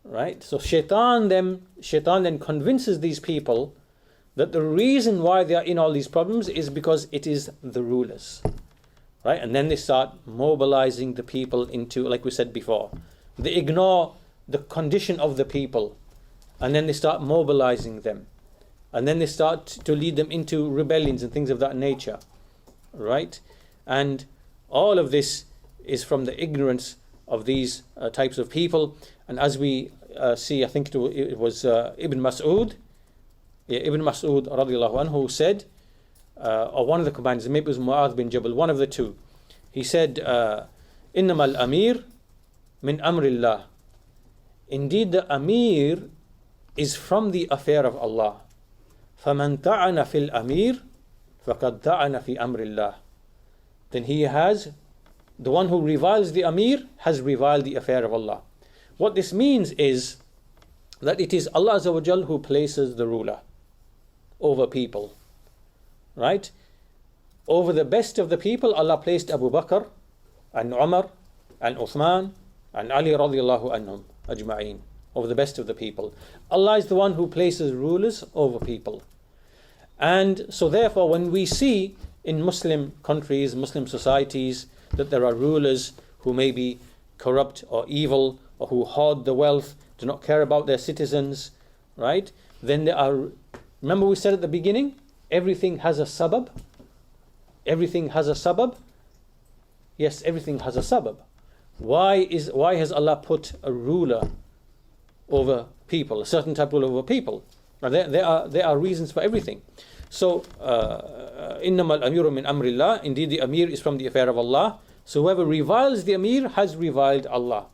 Right? So Shaitan then convinces these people that the reason why they are in all these problems is because it is the rulers. Right? And then they start mobilizing the people into, like we said before, they ignore the condition of the people, and then they start mobilizing them, and then they start to lead them into rebellions and things of that nature. Right? And all of this is from the ignorance of these types of people. And as we see, I think it was Ibn Mas'ud radiallahu anhu, who said, or one of the companions, maybe it was Mu'adh bin Jabal, one of the two, he said, إِنَّمَا الْأَمِيرُ مِنْ أَمْرِ اللَّهِ. Indeed, the Amir is from the affair of Allah. فَمَنْ تَعَنَ فِي الْأَمِيرِ فَقَدْ تَعَنَ فِي أَمْرِ اللَّهِ. Then the one who reviles the Amir has reviled the affair of Allah. What this means is that it is Allah Azza wa Jal who places the ruler over people. Right? Over the best of the people, Allah placed Abu Bakr and Umar and Uthman and Ali radiallahu anhum ajma'een, over the best of the people. Allah is the one who places rulers over people. And so therefore, when we see in Muslim countries, Muslim societies, that there are rulers who may be corrupt or evil, or who hoard the wealth, do not care about their citizens, right? Then there are, remember we said at the beginning, everything has a sabab. Everything has a sabab. Yes, everything has a sabab. Why has Allah put a ruler over people, a certain type of ruler over people? Now there are reasons for everything. So, إِنَّمَا الْأَمِيرُ مِنْ أَمْرِ اللَّهِ. Indeed, the Amir is from the affair of Allah. So whoever reviles the Amir has reviled Allah.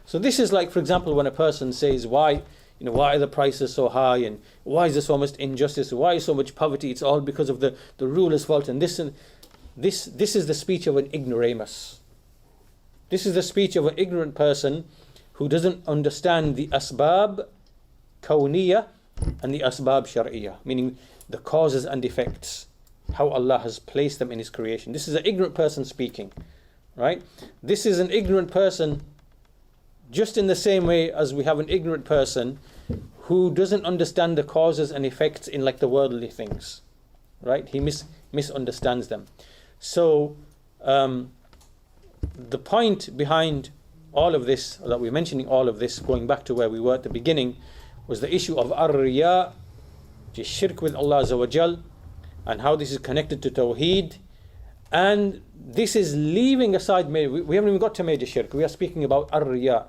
So this is like, for example, when a person says, why are the prices so high, and why is there so much injustice, why is so much poverty? It's all because of the ruler's fault, and this is the speech of an ignoramus. This is the speech of an ignorant person who doesn't understand the asbab kawniyah and the asbab shar'iyah, meaning the causes and effects, how Allah has placed them in His creation. This is an ignorant person speaking, right? This is an ignorant person just in the same way as we have an ignorant person who doesn't understand the causes and effects in like the worldly things, right? He misunderstands them. So the point behind all of this, that we're mentioning all of this, going back to where we were at the beginning, was the issue of ar-riya, which is shirk with Allah Azza wa Jal, and how this is connected to tawheed, And this is leaving aside, we haven't even got to major shirk. We are speaking about ar-riya.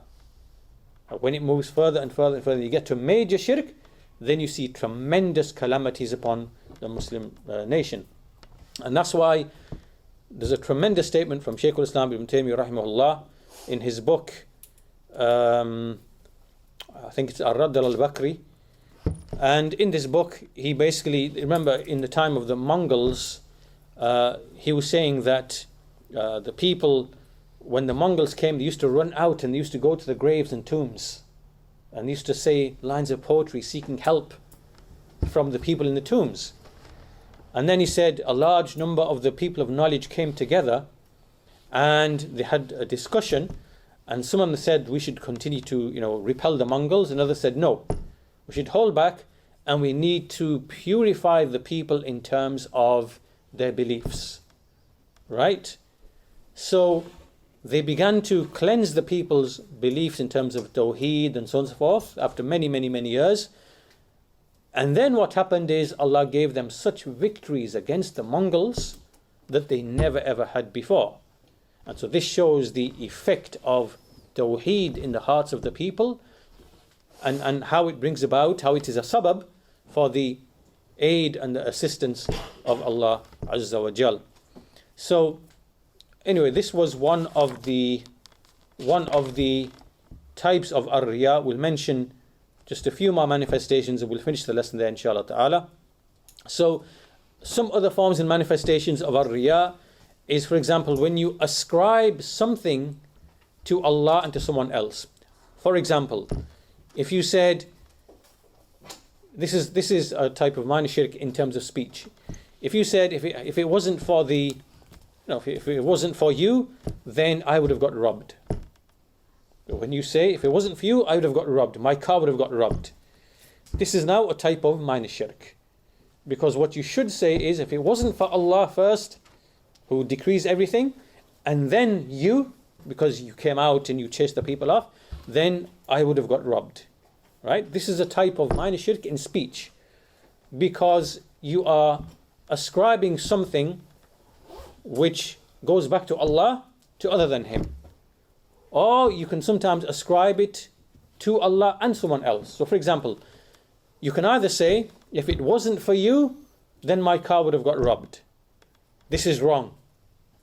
When it moves further and further and further, you get to major shirk, then you see tremendous calamities upon the Muslim nation. And that's why there's a tremendous statement from Shaykh al-Islam ibn Taymiyyah rahimahullah in his book, I think it's Ar-Radd al-Bakri. And in this book, he basically, remember in the time of the Mongols, he was saying that the people, when the Mongols came, they used to run out and they used to go to the graves and tombs. And they used to say lines of poetry seeking help from the people in the tombs. And then he said a large number of the people of knowledge came together and they had a discussion, and some of them said we should continue to repel the Mongols, and others said no, we should hold back and we need to purify the people in terms of their beliefs. Right? So they began to cleanse the people's beliefs in terms of Tawheed and so on and so forth after many, many, many years. And then what happened is Allah gave them such victories against the Mongols that they never ever had before. And so this shows the effect of Tawheed in the hearts of the people, and how it brings about, how it is a sabab for the aid and the assistance of Allah Azza wa Jal. So anyway, this was one of the types of ar-riya. We'll mention just a few more manifestations and we'll finish the lesson there inshallah ta'ala. So some other forms and manifestations of ar-riya is, for example, when you ascribe something to Allah and to someone else. For example, if you said, this is a type of minor shirk in terms of speech. If you said, if it wasn't for if it wasn't for you, then I would have got robbed. When you say, if it wasn't for you, I would have got robbed. My car would have got robbed. This is now a type of minor shirk. Because what you should say is, if it wasn't for Allah first, who decrees everything, and then you, because you came out and you chased the people off, then I would have got robbed. Right? This is a type of minor shirk in speech. Because you are ascribing something which goes back to Allah to other than Him. Or you can sometimes ascribe it to Allah and someone else. So for example, you can either say, if it wasn't for you, then my car would have got robbed. This is wrong.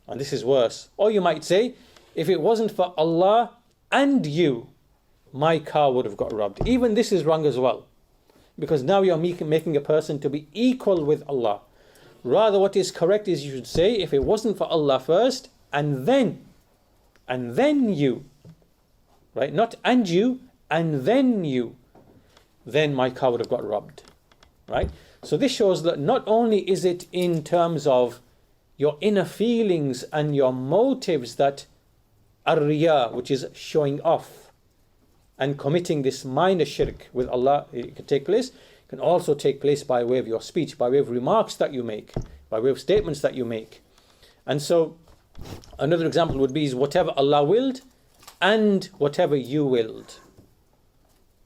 And this is worse. Or you might say, if it wasn't for Allah and you, my car would have got robbed. Even this is wrong as well. Because now you're making a person to be equal with Allah. Rather, what is correct is you should say, if it wasn't for Allah first, and then you, right? Not and you, and then you, then my car would have got robbed, right? So this shows that not only is it in terms of your inner feelings and your motives that ar-riya, which is showing off and committing this minor shirk with Allah, it can take place. It can also take place by way of your speech, by way of remarks that you make, by way of statements that you make. And so another example would be is whatever Allah willed and whatever you willed.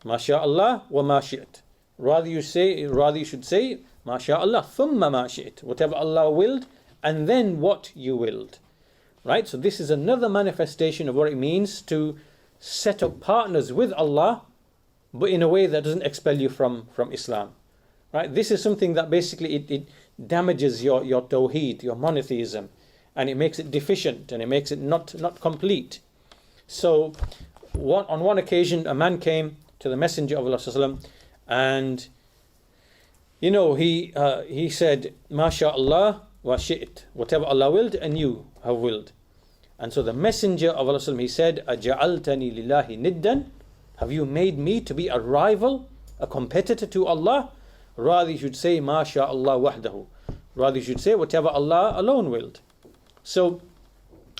MashaAllah wa ma shi'at. Rather you should say MashaAllah thumma ma shi'at. Whatever Allah willed and then what you willed. Right? So this is another manifestation of what it means to set up partners with Allah, but in a way that doesn't expel you from Islam. Right? This is something that basically it damages your tawheed, your monotheism, and it makes it deficient and it makes it not complete. So on one occasion a man came to the Messenger of Allah and he said, MashaAllah wa shi'it, whatever Allah willed and you have willed. And so the Messenger of Allah, he said, Aja'altani lillahi niddan, have you made me to be a rival, a competitor to Allah? Rather you should say MashaAllah wahdahu. Rather you should say whatever Allah alone willed. So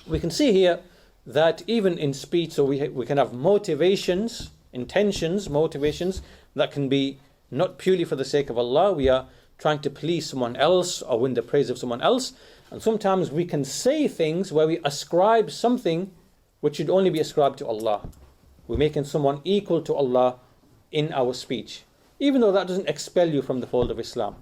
we can see here that even in speech, so we can have motivations, intentions, motivations that can be not purely for the sake of Allah. We are trying to please someone else or win the praise of someone else. And sometimes we can say things where we ascribe something which should only be ascribed to Allah. We're making someone equal to Allah in our speech, even though that doesn't expel you from the fold of Islam.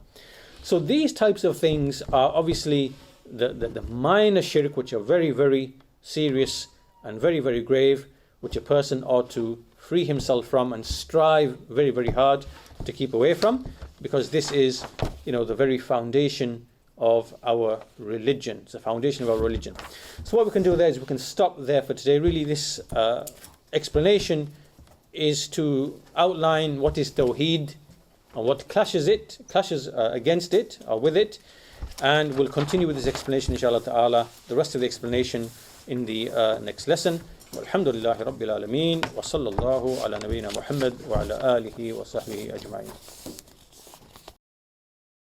So these types of things are obviously the minor shirk, which are very, very serious and very, very grave, which a person ought to free himself from and strive very, very hard to keep away from, because this is, the very foundation of our religion. It's the foundation of our religion. So what we can do there is we can stop there for today. Really, this explanation is to outline what is Tawheed and what clashes against it or with it, and we'll continue with this explanation inshallah ta'ala, the rest of the explanation in the next lesson. Walhamdulillahi Rabbil Alameen wa sallallahu ala nabiyyina Muhammad wa ala alihi wa sahbihi ajma'in.